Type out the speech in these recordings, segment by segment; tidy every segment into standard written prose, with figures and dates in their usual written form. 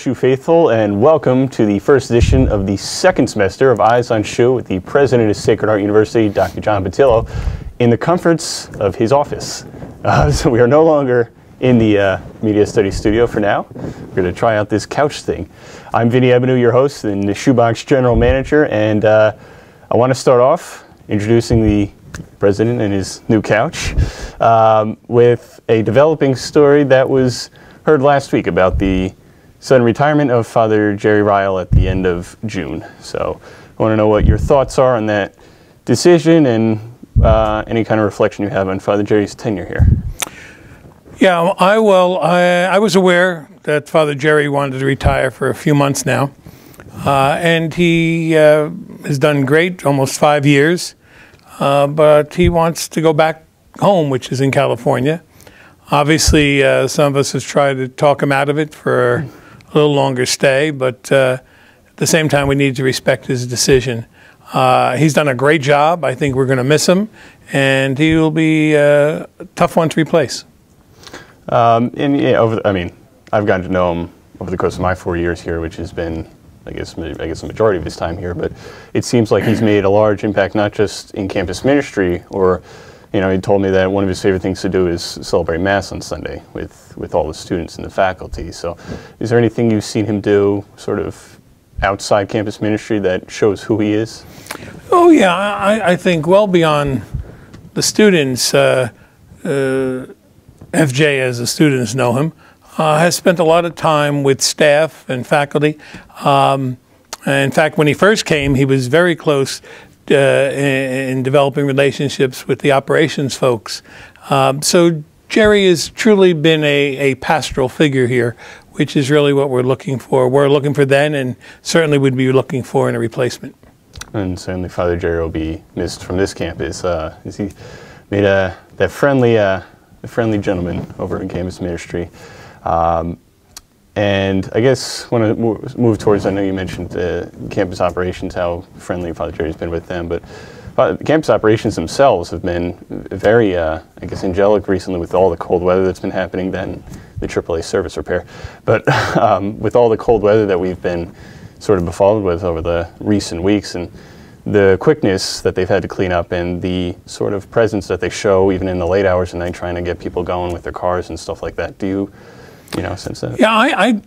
SHU faithful, and welcome to the first edition of the second semester of Eyes on SHU with the president of Sacred Heart University, Dr. John Petillo, in the comforts of his office. So we are no longer in the Media Studies studio for now. We're going to try out this couch thing. I'm Vinny Ebenau, your host and the SHUBOX General Manager, and I want to start off introducing the president and his new couch with a developing story that was heard last week about the sudden retirement of Father Jerry Ryle at the end of June. So I want to know what your thoughts are on that decision and any kind of reflection you have on Father Jerry's tenure here. Yeah, I was aware that Father Jerry wanted to retire for a few months now, and he has done great, almost 5 years, but he wants to go back home, which is in California. Obviously, some of us have tried to talk him out of it for a little longer stay, but at the same time, we need to respect his decision. He's done a great job. I think we're going to miss him, and he will be a tough one to replace. And yeah, I've gotten to know him over the course of my 4 years here, which has been, I guess the majority of his time here. But it seems like he's made a large impact, not just in campus ministry, or, you know, he told me that one of his favorite things to do is celebrate Mass on Sunday with all the students and the faculty. So is there anything you've seen him do sort of outside campus ministry that shows who he is? Oh, yeah, I think well beyond the students. FJ, as the students know him, has spent a lot of time with staff and faculty. In fact, when he first came, he was very close in developing relationships with the operations folks. So Jerry has truly been a pastoral figure here, which is really what we're looking for. We're looking for then, and certainly would be looking for in a replacement. And certainly Father Jerry will be missed from this campus. He made that friendly gentleman over in campus ministry. And I guess when I move towards, I know you mentioned campus operations, how friendly Father Jerry's been with them, but campus operations themselves have been very, I guess, angelic recently with all the cold weather that's been happening, then the AAA service repair. But with all the cold weather that we've been sort of befouled with over the recent weeks, and the quickness that they've had to clean up, and the sort of presence that they show even in the late hours of night trying to get people going with their cars and stuff like that. Do you know, sense that? Yeah,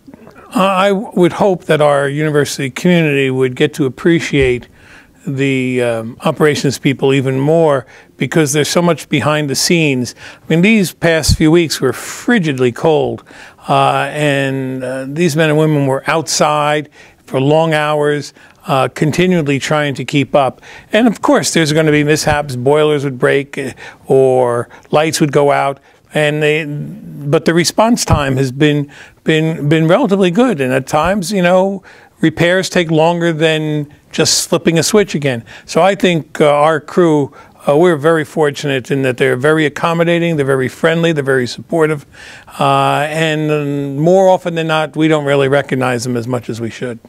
I would hope that our university community would get to appreciate the operations people even more, because there's so much behind the scenes. I mean, these past few weeks were frigidly cold, and these men and women were outside for long hours, continually trying to keep up. And of course, there's going to be mishaps. Boilers would break, or lights would go out. But the response time has been relatively good. And at times, you know, repairs take longer than just flipping a switch again. So I think our crew, we're very fortunate in that they're very accommodating, they're very friendly, they're very supportive, and more often than not, we don't really recognize them as much as we should.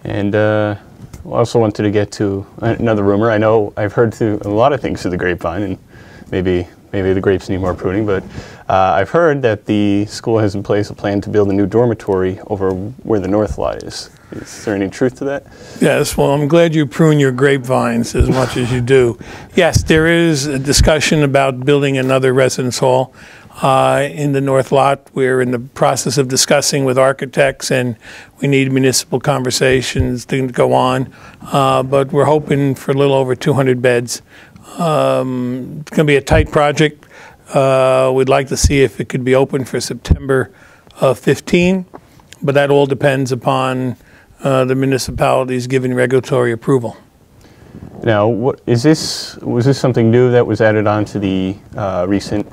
And I also wanted to get to another rumor. I know I've heard through a lot of things through the grapevine, and maybe the grapes need more pruning, but I've heard that the school has in place a plan to build a new dormitory over where the north lot is. Is there any truth to that? Yes, well, I'm glad you prune your grapevines as much as you do. Yes, there is a discussion about building another residence hall in the north lot. We're in the process of discussing with architects, and we need municipal conversations to go on, but we're hoping for a little over 200 beds. It's going to be a tight project. We'd like to see if it could be open for September of 15, but that all depends upon the municipalities giving regulatory approval. Now, was this something new that was added on to the recent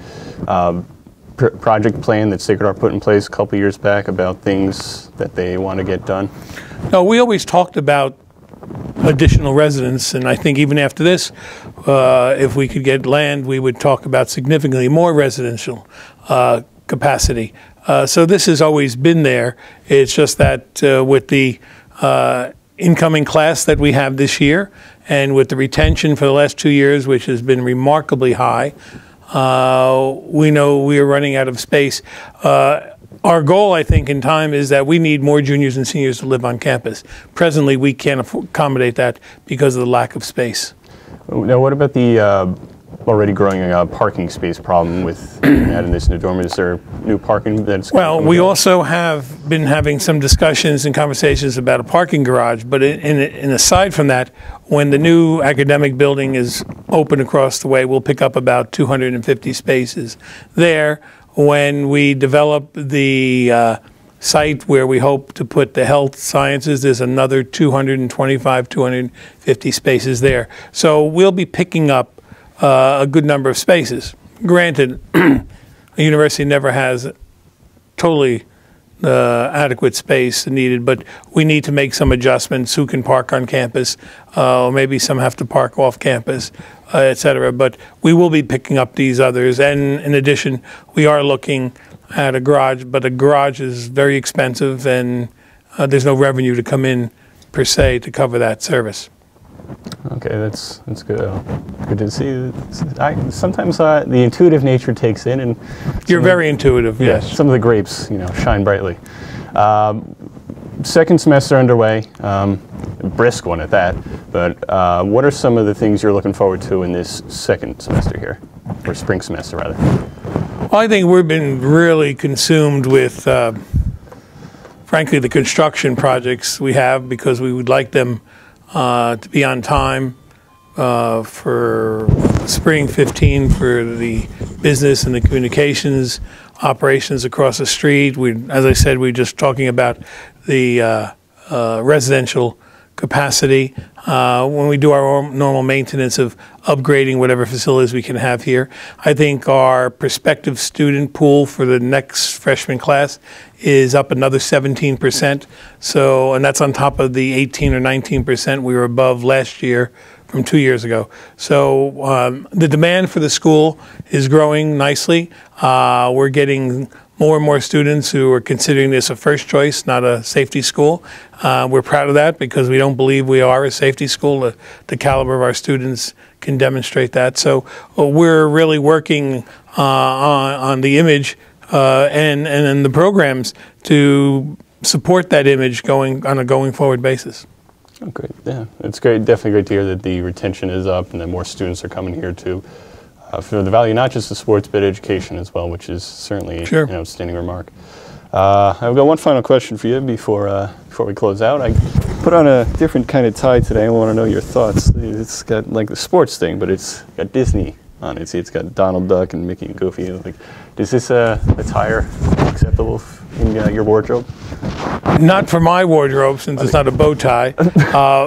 project plan that Sacred Heart put in place a couple years back about things that they want to get done? No, we always talked about additional residents, and I think even after this, if we could get land, we would talk about significantly more residential capacity. So this has always been there. It's just that with the incoming class that we have this year, and with the retention for the last 2 years, which has been remarkably high, we know we are running out of space. our goal, I think, in time is that we need more juniors and seniors to live on campus. Presently, we can't accommodate that because of the lack of space. Now, what about the already growing parking space problem with adding this new dorm? Is there new parking that's Well, we also have been having some discussions and conversations about a parking garage, but in aside from that, when the new academic building is open across the way, we'll pick up about 250 spaces there. When we develop the site where we hope to put the health sciences, there's another 225, 250 spaces there. So we'll be picking up a good number of spaces. Granted, a university never has totally adequate space needed, but we need to make some adjustments. Who can park on campus? Maybe some have to park off campus, etc. But we will be picking up these others. And in addition, we are looking at a garage, but a garage is very expensive, and there's no revenue to come in per se to cover that service. Okay, that's good. Good to see. Sometimes the intuitive nature takes in, and you're very intuitive. Yeah, yes, some of the grapes, shine brightly. Second semester underway, brisk one at that. But what are some of the things you're looking forward to in this second semester here, or spring semester rather? Well, I think we've been really consumed with, frankly, the construction projects we have, because we would like them to be on time for spring 15 for the business and the communications operations across the street. As I said, we're just talking about the residential capacity when we do our normal maintenance of upgrading whatever facilities we can have here. I think our prospective student pool for the next freshman class is up another 17%. So, and that's on top of the 18 or 19% we were above last year from 2 years ago. So the demand for the school is growing nicely. We're getting more and more students who are considering this a first choice, not a safety school. We're proud of that, because we don't believe we are a safety school. The caliber of our students can demonstrate that. So we're really working on the image and the programs to support that image on a going forward basis. Oh, great. Yeah, it's great. Definitely great to hear that the retention is up and that more students are coming here to for the value, not just of sports, but education as well, which is certainly sure. An outstanding remark. I've got one final question for you before we close out. I put on a different kind of tie today. I want to know your thoughts. It's got like the sports thing, but it's got Disney on it. See, it's got Donald Duck and Mickey and Goofy. Like, is this attire acceptable in your wardrobe? Not for my wardrobe, since it's not a bow tie.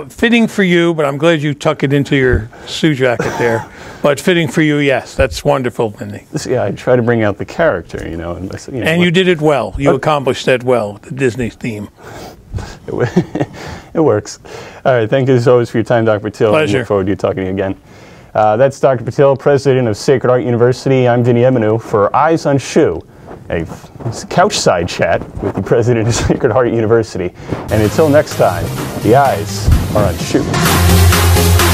Fitting for you, but I'm glad you tuck it into your suit jacket there. But fitting for you, yes, that's wonderful, Vinny. Yeah, I try to bring out the character, And you did it well. You accomplished that well, the Disney theme. It works. All right, thank you as always for your time, Dr. Petillo. Pleasure. I look forward to talking to you again. That's Dr. Petillo, President of Sacred Heart University. I'm Vinny Ebenau for Eyes on SHU, a couchside chat with the President of Sacred Heart University. And until next time, the eyes are on SHU.